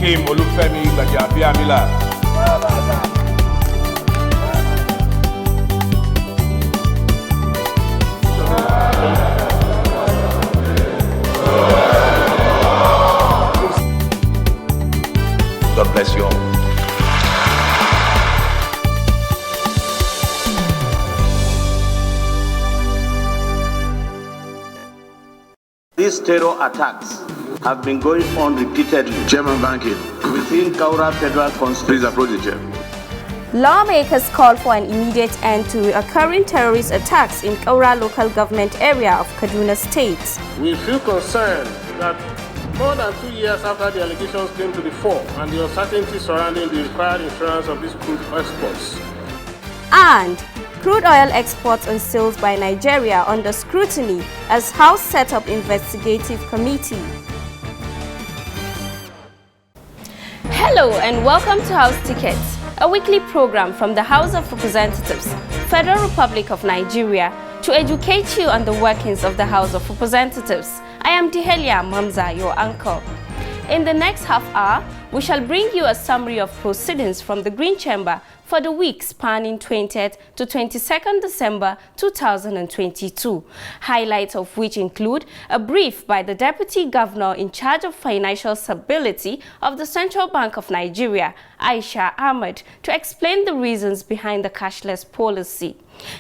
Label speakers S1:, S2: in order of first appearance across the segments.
S1: Akeem Olufemi Gbajabiamila. God bless you all.
S2: These terror attacks have been going on repeatedly.
S3: Chairman Banking.
S2: Within Kaura Federal Constituency.
S3: Please approach the chair.
S4: Lawmakers call for an immediate end to recurring terrorist attacks in Kaura local government area of Kaduna State.
S5: We feel concerned that more than 2 years after the allegations came to the fore and the uncertainty surrounding the required insurance of these crude exports.
S4: And crude oil exports and sales by Nigeria under scrutiny as House set up investigative committee. Hello and welcome to House Tickets, a weekly program from the House of Representatives, Federal Republic of Nigeria, to educate you on the workings of the House of Representatives. I am Dihelia Mamza, your anchor. In the next half hour, we shall bring you a summary of proceedings from the Green Chamber for the week spanning 20th to 22nd December 2022, highlights of which include a brief by the Deputy Governor in charge of Financial Stability of the Central Bank of Nigeria, Aisha Ahmad, to explain the reasons behind the cashless policy.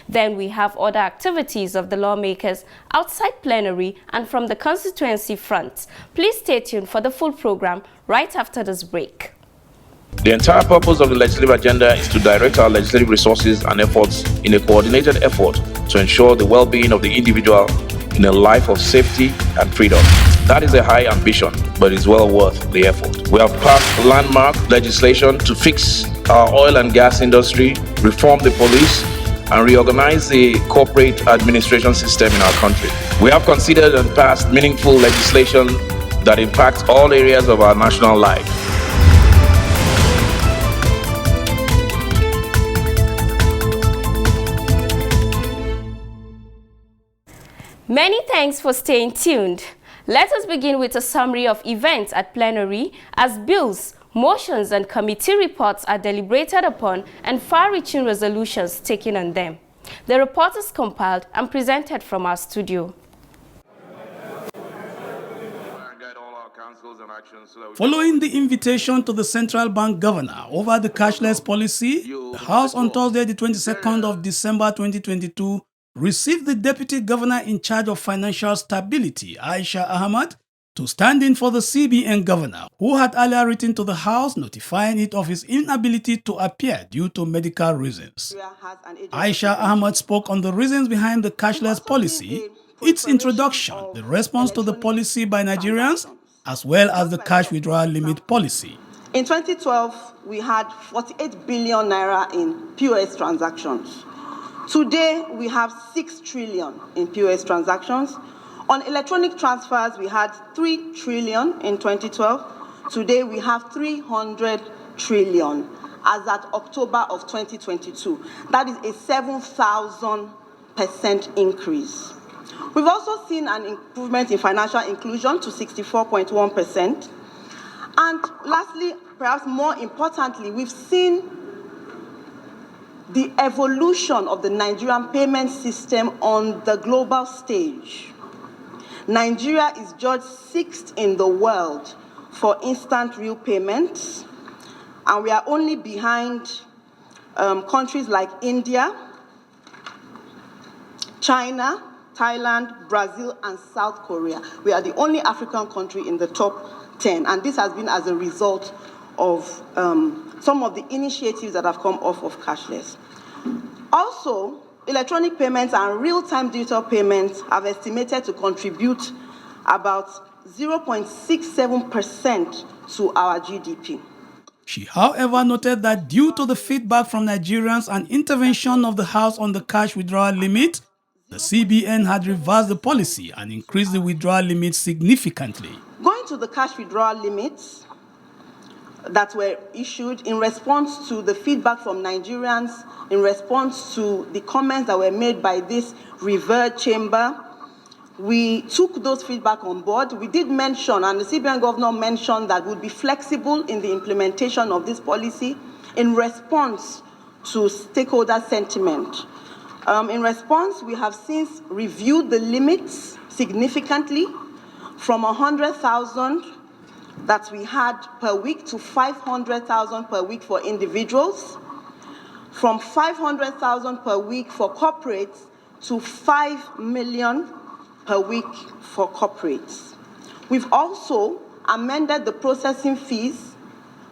S4: Then we have other activities of the lawmakers outside plenary and from the constituency front. Please stay tuned for the full program right after this break.
S6: The entire purpose of the legislative agenda is to direct our legislative resources and efforts in a coordinated effort to ensure the well-being of the individual in a life of safety and freedom. That is a high ambition, but it's well worth the effort. We have passed landmark legislation to fix our oil and gas industry, reform the police, and reorganize the corporate administration system in our country. We have considered and passed meaningful legislation that impacts all areas of our national life.
S4: Many thanks for staying tuned. Let us begin with a summary of events at plenary as bills, motions and committee reports are deliberated upon and far-reaching resolutions taken on them. The report is compiled and presented from our studio.
S7: Following the invitation to the Central Bank Governor over the cashless policy, the House on Thursday, the 22nd of December 2022, received the Deputy Governor in charge of Financial Stability, Aisha Ahmad, to stand in for the CBN Governor, who had earlier written to the House notifying it of his inability to appear due to medical reasons. Aisha Ahmad spoke on the reasons behind the cashless policy, its introduction, the response to the policy by Nigerians, as well as the cash withdrawal limit policy.
S8: In 2012, we had 48 billion naira in POS transactions. Today, we have 6 trillion in POS transactions. On electronic transfers, we had 3 trillion in 2012. Today, we have 300 trillion as at October of 2022. That is a 7,000% increase. We've also seen an improvement in financial inclusion to 64.1%. And lastly, perhaps more importantly, we've seen the evolution of the Nigerian payment system on the global stage. Nigeria is judged 6th in the world for instant real payments, and we are only behind countries like India, China, Thailand, Brazil, and South Korea. We are the only African country in the top 10, and this has been as a result of some of the initiatives that have come off of cashless. Also, electronic payments and real-time digital payments have estimated to contribute about 0.67% to our GDP.
S7: She, however, noted that due to the feedback from Nigerians and intervention of the House on the cash withdrawal limit, the CBN had reversed the policy and increased the withdrawal limit significantly.
S8: Going to the cash withdrawal limits that were issued in response to the feedback from Nigerians, in response to the comments that were made by this revered chamber, We took those feedback on board. We did mention, and the CBN governor mentioned, that we'd be flexible in the implementation of this policy in response to stakeholder sentiment. In response, we have since reviewed the limits significantly from 100,000 that we had per week to 500,000 per week for individuals, from 500,000 per week for corporates to 5 million per week for corporates. We've also amended the processing fees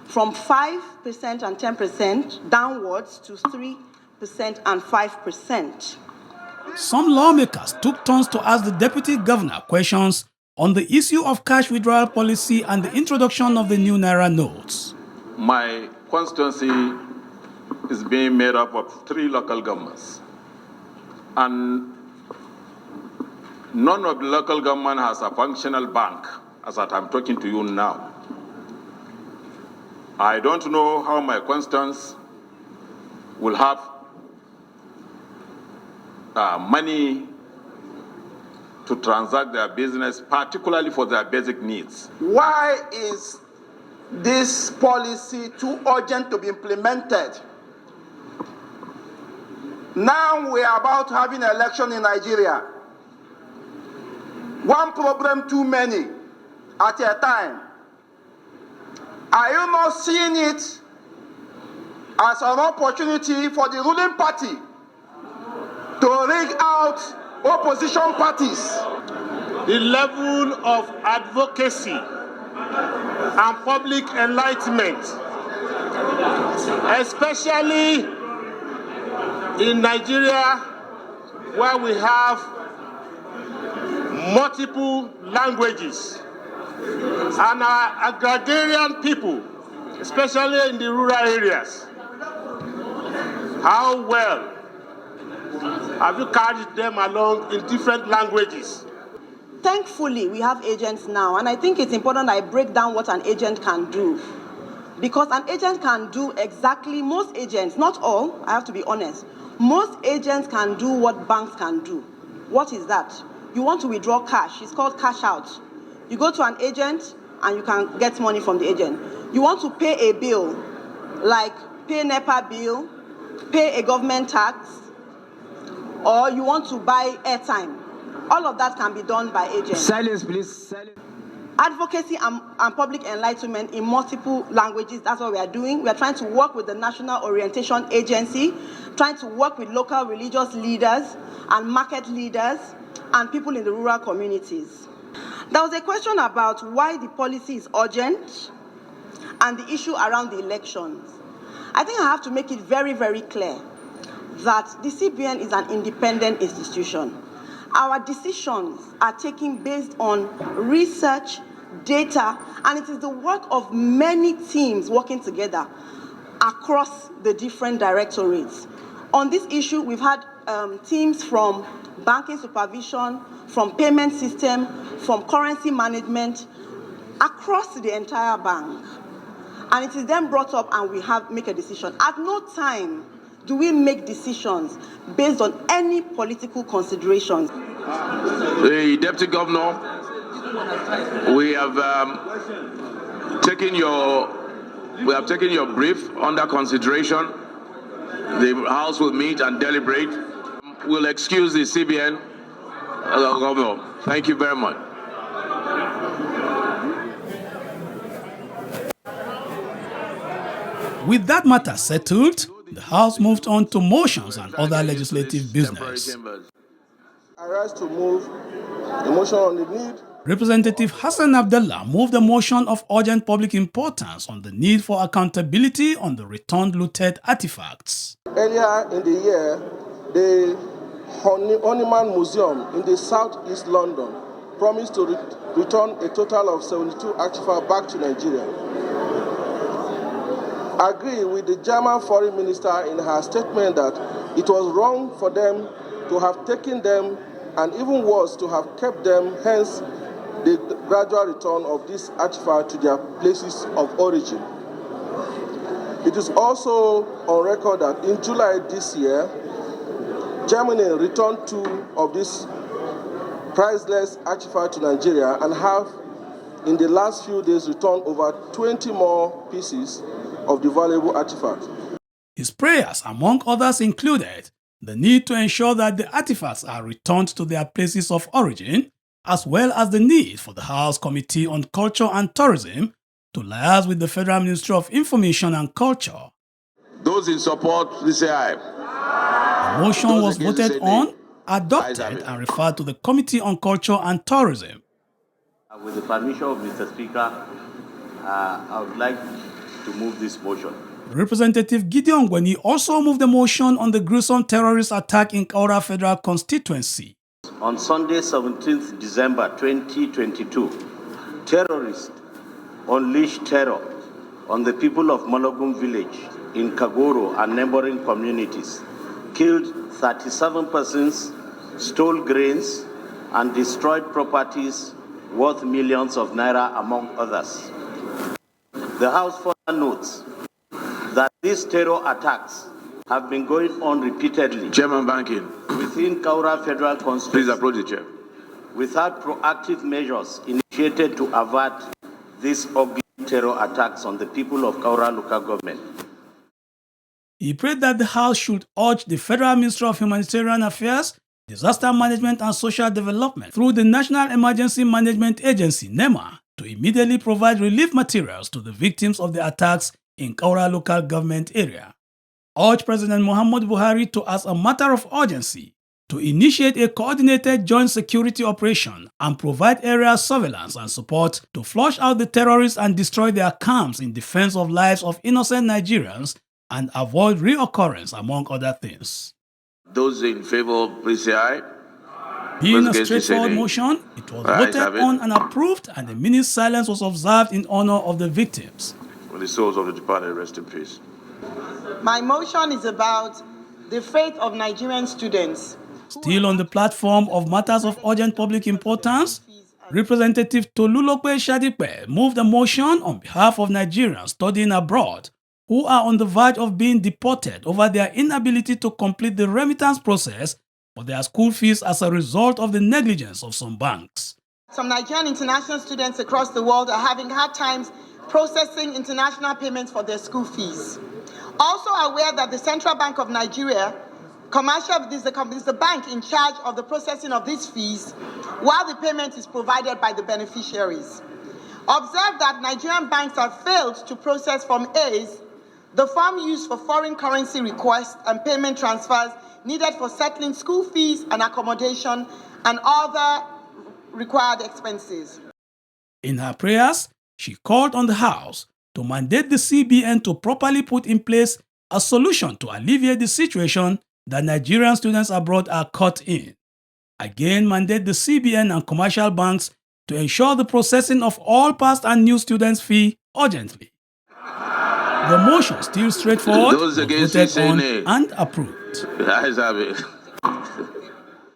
S8: from 5% and 10% downwards to 3% and 5%.
S7: Some lawmakers took turns to ask the deputy governor questions on the issue of cash withdrawal policy and the introduction of the new Naira notes.
S3: My constituency is being made up of 3 local governments, and none of the local government has a functional bank as that I'm talking to you now. I don't know how my constituents will have money to transact their business, particularly for their basic needs.
S9: Why is this policy too urgent to be implemented? Now we are about having an election in Nigeria. One problem too many at a time. Are you not seeing it as an opportunity for the ruling party to rig out opposition parties?
S5: The level of advocacy and public enlightenment, especially in Nigeria, where we have multiple languages, and our agrarian people, especially in the rural areas, how well have you carried them along in different languages?
S8: Thankfully, we have agents now, and I think it's important I break down what an agent can do. Because an agent can do exactly, most agents, not all, I have to be honest, most agents can do what banks can do. What is that? You want to withdraw cash, it's called cash out. You go to an agent and you can get money from the agent. You want to pay a bill, like pay a NEPA bill, pay a government tax, or you want to buy airtime. All of that can be done by agents.
S9: Silence, please. Silence.
S8: Advocacy and public enlightenment in multiple languages, that's what we are doing. We are trying to work with the National Orientation Agency, trying to work with local religious leaders and market leaders and people in the rural communities. There was a question about why the policy is urgent and the issue around the elections. I think I have to make it very, very clear that the CBN is an independent institution. Our decisions are taken based on research, data, and it is the work of many teams working together across the different directorates. On this issue, we've had teams from banking supervision, from payment system, from currency management, across the entire bank. And it is then brought up and we make a decision. At no time do we make decisions based on any political considerations.
S6: The Deputy Governor, we have taken your brief under consideration. The House will meet and deliberate. We'll excuse the CBN Governor. Thank you very much.
S7: With that matter settled, the House moved on to motions and other legislative business.
S9: I rise to move a motion on the need.
S7: Representative Hassan Abdallah moved a motion of urgent public importance on the need for accountability on the returned looted artifacts.
S9: Earlier in the year, the Honeyman Museum in the southeast London promised to return a total of 72 artifacts back to Nigeria. I agree with the German foreign minister in her statement that it was wrong for them to have taken them, and even worse, to have kept them, hence the gradual return of these artifacts to their places of origin. It is also on record that in July this year, Germany returned 2 of these priceless artifact to Nigeria and have, in the last few days, returned over 20 more pieces of the valuable artifact.
S7: His prayers, among others, included the need to ensure that the artifacts are returned to their places of origin, as well as the need for the House Committee on Culture and Tourism to liaise with the Federal Ministry of Information and Culture.
S1: Those in support, please say aye.
S7: The motion was voted on, adopted, and referred to the Committee on Culture and Tourism.
S2: With the permission of Mr. Speaker, I would like to move this motion.
S7: Representative Gideon Gweni also moved the motion on the gruesome terrorist attack in Kaura Federal Constituency.
S2: On Sunday, 17th December 2022, terrorists unleashed terror on the people of Malogum village in Kagoro and neighboring communities, killed 37 persons, stole grains, and destroyed properties worth millions of naira, among others. The House further notes that these terror attacks have been going on repeatedly.
S1: Chairman Banking.
S2: Within Kaura Federal Constituency.
S1: Please approach the chair.
S2: Without proactive measures initiated to avert these ugly terror attacks on the people of Kaura local government.
S7: He prayed that the House should urge the Federal Ministry of Humanitarian Affairs, Disaster Management and Social Development through the National Emergency Management Agency, NEMA, to immediately provide relief materials to the victims of the attacks in Kaura local government area. Urged President Muhammad Buhari to, as a matter of urgency, to initiate a coordinated joint security operation and provide area surveillance and support to flush out the terrorists and destroy their camps in defense of lives of innocent Nigerians and avoid reoccurrence, among other things.
S1: Those in favor, please say aye.
S7: Being a straightforward motion, it was voted on and approved, and a minute's silence was observed in honor of the victims.
S1: For the souls of the departed, rest in peace.
S8: My motion is about the fate of Nigerian students.
S7: Still on the platform of matters of urgent public importance, Representative Tolulope Shadipe moved a motion on behalf of Nigerians studying abroad who are on the verge of being deported over their inability to complete the remittance process for their school fees as a result of the negligence of some banks.
S8: Some Nigerian international students across the world are having hard times processing international payments for their school fees. Also aware that the Central Bank of Nigeria, is the bank in charge of the processing of these fees, while the payment is provided by the beneficiaries. Observe that Nigerian banks have failed to process Form A's, the form used for foreign currency requests and payment transfers needed for settling school fees and accommodation and other required expenses.
S7: In her prayers, she called on the House to mandate the CBN to properly put in place a solution to alleviate the situation that Nigerian students abroad are caught in. Again, mandate the CBN and commercial banks to ensure the processing of all past and new students' fee urgently. The motion, still straightforward, was voted on and approved.
S5: I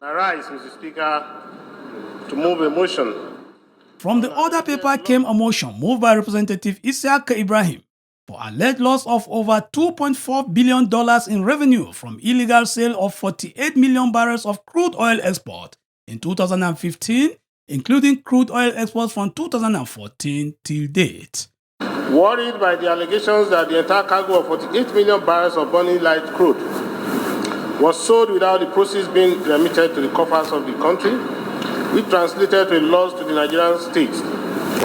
S5: rise, Mr. Speaker, to move a motion.
S7: From the order paper came a motion moved by Representative Isiaka Ibrahim for alleged loss of over $2.4 billion in revenue from illegal sale of 48 million barrels of crude oil export in 2015, including crude oil exports from 2014 till date.
S5: Worried by the allegations that the entire cargo of 48 million barrels of burning light crude was sold without the proceeds being remitted to the coffers of the country, which translated to a loss to the Nigerian state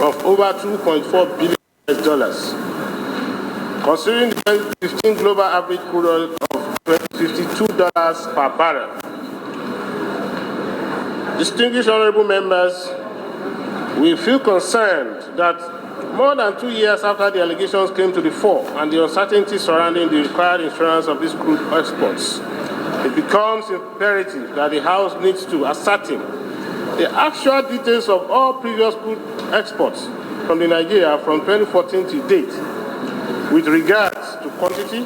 S5: of over $2.4 billion. Considering the 2015 global average crude oil of $52 per barrel. Distinguished honorable members, we feel concerned that more than 2 years after the allegations came to the fore and the uncertainty surrounding the required insurance of these crude exports, it becomes imperative that the House needs to ascertain the actual details of all previous crude exports from Nigeria from 2014 to date, with regards to quantity,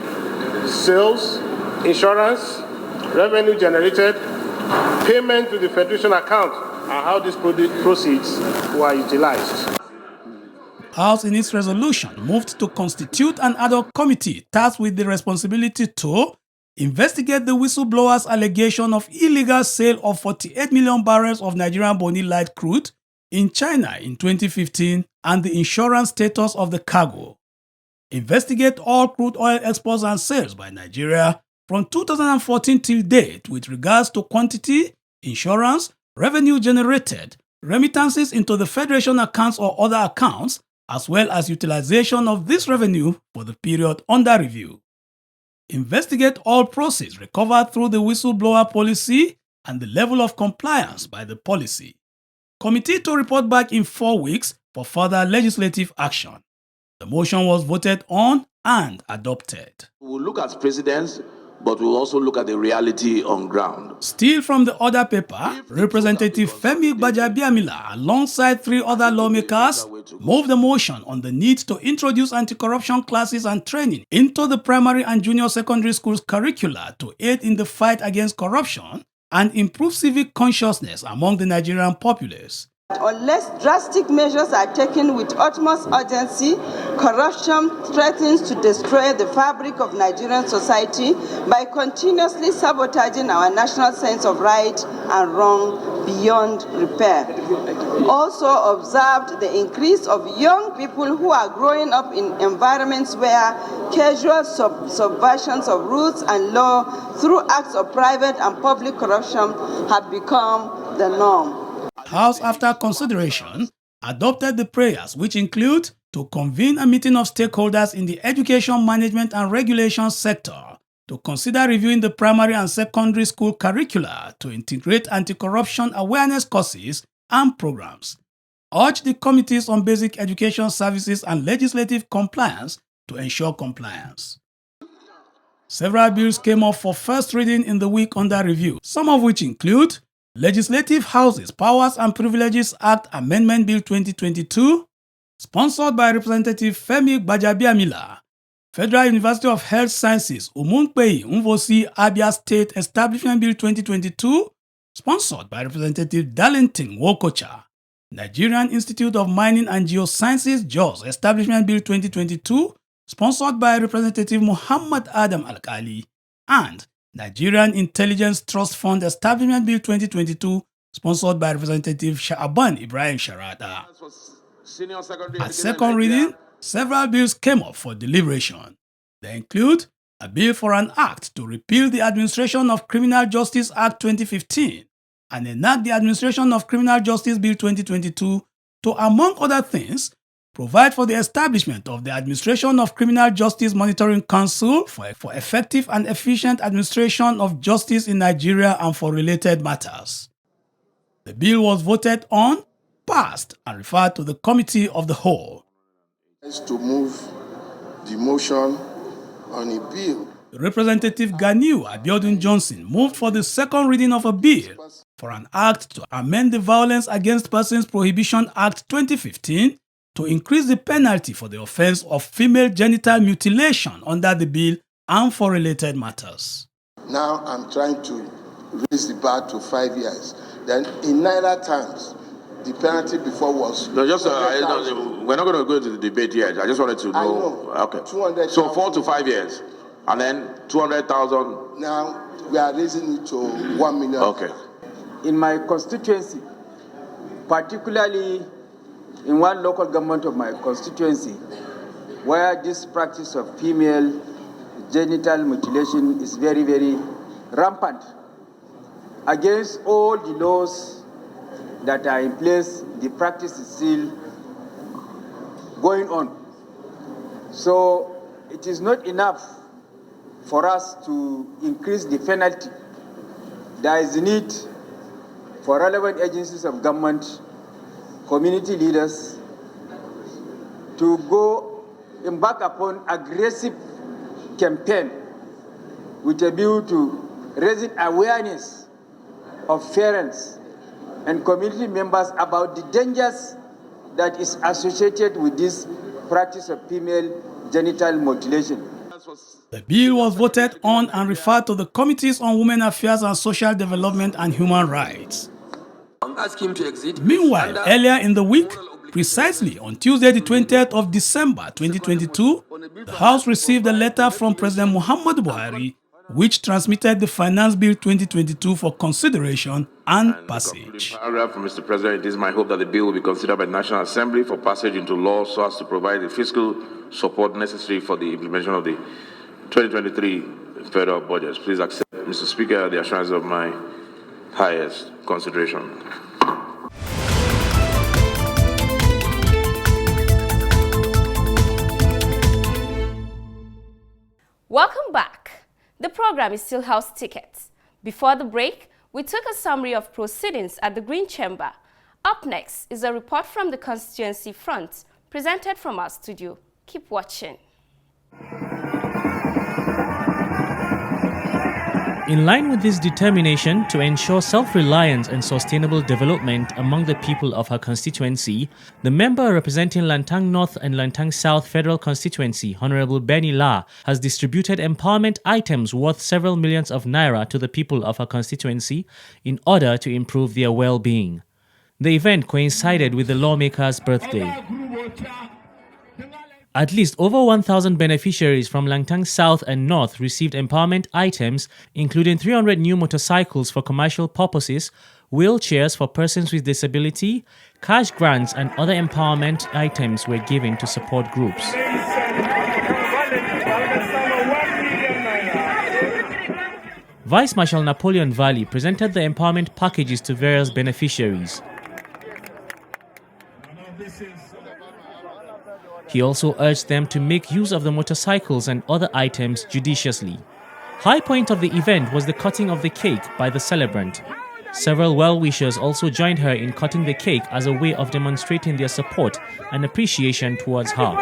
S5: sales, insurance, revenue generated, payment to the Federation account, and how these proceeds were utilized.
S7: House in its resolution moved to constitute an ad hoc committee tasked with the responsibility to investigate the whistleblower's allegation of illegal sale of 48 million barrels of Nigerian Bonny Light crude in China in 2015 and the insurance status of the cargo. Investigate all crude oil exports and sales by Nigeria from 2014 till date with regards to quantity, insurance, revenue generated, remittances into the Federation accounts or other accounts, as well as utilization of this revenue for the period under review. Investigate all proceeds recovered through the whistleblower policy and the level of compliance by the policy. Committee to report back in 4 weeks for further legislative action. The motion was voted on and adopted.
S1: We'll look at precedents, but we'll also look at the reality on ground.
S7: Still from the other paper, Representative Femi Gbajabiamila, alongside 3 other lawmakers, moved the motion on the need to introduce anti-corruption classes and training into the primary and junior secondary schools curricula to aid in the fight against corruption and improve civic consciousness among the Nigerian populace.
S8: Unless drastic measures are taken with utmost urgency, corruption threatens to destroy the fabric of Nigerian society by continuously sabotaging our national sense of right and wrong beyond repair. Also observed the increase of young people who are growing up in environments where casual subversions of rules and law through acts of private and public corruption have become the norm.
S7: House, after consideration, adopted the prayers, which include to convene a meeting of stakeholders in the education management and regulation sector to consider reviewing the primary and secondary school curricula to integrate anti-corruption awareness courses and programs. Urge the committees on basic education services and legislative compliance to ensure compliance. Several bills came up for first reading in the week under review, some of which include Legislative Houses Powers and Privileges Act Amendment Bill 2022, sponsored by Representative Femi Gbajabiamila, Federal University of Health Sciences Umunkpeyi Mvosi Abia State Establishment Bill 2022, sponsored by Representative Darlington Wokocha, Nigerian Institute of Mining and Geosciences Jos Establishment Bill 2022, sponsored by Representative Muhammad Adam Alkali, and Nigerian Intelligence Trust Fund Establishment Bill 2022, sponsored by Representative Sha'aban Ibrahim Sharada. At second reading, several bills came up for deliberation. They include a bill for an act to repeal the Administration of Criminal Justice Act 2015 and enact the Administration of Criminal Justice Bill 2022 to, among other things, provide for the establishment of the Administration of Criminal Justice Monitoring Council for effective and efficient administration of justice in Nigeria and for related matters. The bill was voted on, passed, and referred to the Committee of the Whole.
S9: To move the motion on a bill.
S7: Representative Ganiu Abiodun Johnson moved for the second reading of a bill for an act to amend the Violence Against Persons Prohibition Act 2015 to increase the penalty for the offense of female genital mutilation under the bill and for related matters.
S9: Now I'm trying to raise the bar to 5 years. Then in Naira times, the penalty before was...
S1: No, just, we're not going to go into the debate yet. I just wanted to know.
S9: I know.
S1: Okay.
S9: 200,000.
S1: So 4 to 5 years. And then 200,000.
S9: Now we are raising it to 1 million.
S1: Okay.
S10: In my constituency, particularly in one local government of my constituency, where this practice of female genital mutilation is very, very rampant, against all the laws that are in place, the practice is still going on. So it is not enough for us to increase the penalty. There is a need for relevant agencies of government, community leaders, to go embark upon aggressive campaign with a view to raising awareness of parents and community members about the dangers that is associated with this practice of female genital mutilation.
S7: The bill was voted on and referred to the Committees on Women Affairs and Social Development and Human Rights. Meanwhile, earlier in the week, precisely on Tuesday the 20th of December 2022, the House received a letter from President Muhammadu Buhari which transmitted the Finance Bill 2022 for consideration and
S1: The
S7: passage.
S1: concluding paragraph from Mr. President, it is my hope that the bill will be considered by the National Assembly for passage into law so as to provide the fiscal support necessary for the implementation of the 2023 federal budget. Please accept, Mr. Speaker, the assurance of my highest consideration.
S4: Welcome back. The program is still House Tickets. Before the break, we took a summary of proceedings at the Green Chamber. Up next is a report from the Constituency front, presented from our studio. Keep watching.
S11: In line with this determination to ensure self-reliance and sustainable development among the people of her constituency, the member representing Lantang North and Lantang South Federal Constituency, Honorable Benny La, has distributed empowerment items worth several millions of naira to the people of her constituency in order to improve their well-being. The event coincided with the lawmakers' birthday. At least over 1,000 beneficiaries from Lantang South and North received empowerment items, including 300 new motorcycles for commercial purposes, wheelchairs for persons with disability, cash grants and other empowerment items were given to support groups. Vice Marshal Napoleon Valley presented the empowerment packages to various beneficiaries. He also urged them to make use of the motorcycles and other items judiciously. High point of the event was the cutting of the cake by the celebrant. Several well-wishers also joined her in cutting the cake as a way of demonstrating their support and appreciation towards her.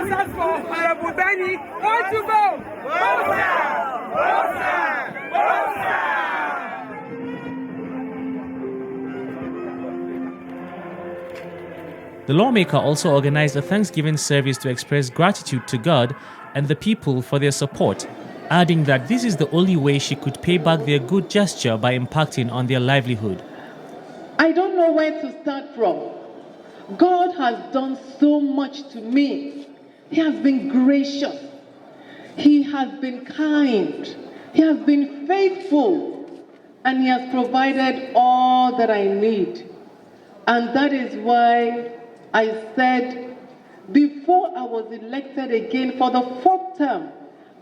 S11: The lawmaker also organized a Thanksgiving service to express gratitude to God and the people for their support, adding that this is the only way she could pay back their good gesture by impacting on their livelihood.
S12: I don't know where to start from. God has done so much to me. He has been gracious. He has been kind. He has been faithful. And He has provided all that I need. And that is why I said, before I was elected again for the 4th term,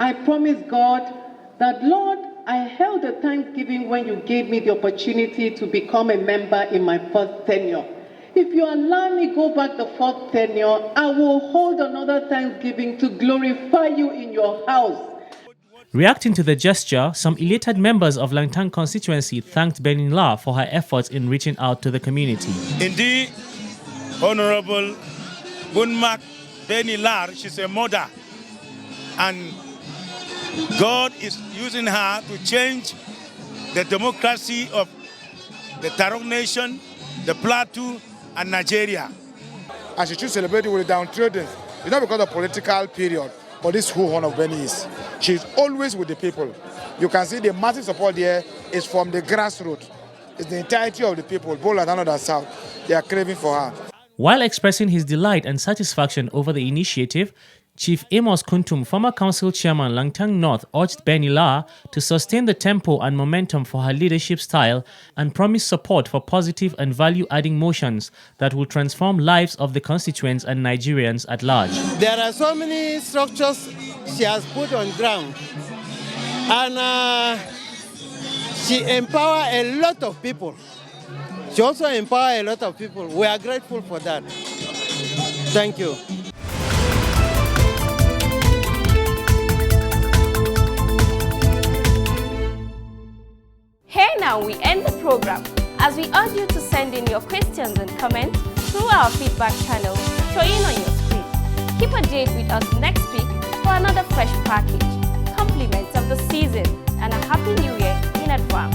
S12: I promised God that, Lord, I held a Thanksgiving when you gave me the opportunity to become a member in my first tenure. If you allow me go back the 4th tenure, I will hold another Thanksgiving to glorify you in your house.
S11: Reacting to the gesture, some elated members of Lantang constituency thanked Benin La for her efforts in reaching out to the community.
S13: Indeed, Honorable Bunmak Benilar, she's a mother, and God is using her to change the democracy of the Tarok Nation, the Plateau, and Nigeria.
S14: And she should celebrate it with the downtrodden. It's not because of political period, but this is who Honorable Benny is. She's always with the people. You can see the massive support there is from the grassroots. It's the entirety of the people, both Lantang and South. They are craving for her.
S11: While expressing his delight and satisfaction over the initiative, Chief Amos Kuntum, former council chairman Lantang North, urged Benny La to sustain the tempo and momentum for her leadership style and promise support for positive and value-adding motions that will transform lives of the constituents and Nigerians at large.
S15: There are so many structures she has put on ground, and she empowers a lot of people. She also empowers a lot of people. We are grateful for that. Thank you.
S4: Here now we end the program as we urge you to send in your questions and comments through our feedback channel showing on your screen. Keep a date with us next week for another fresh package, compliments of the season, and a Happy New Year in advance.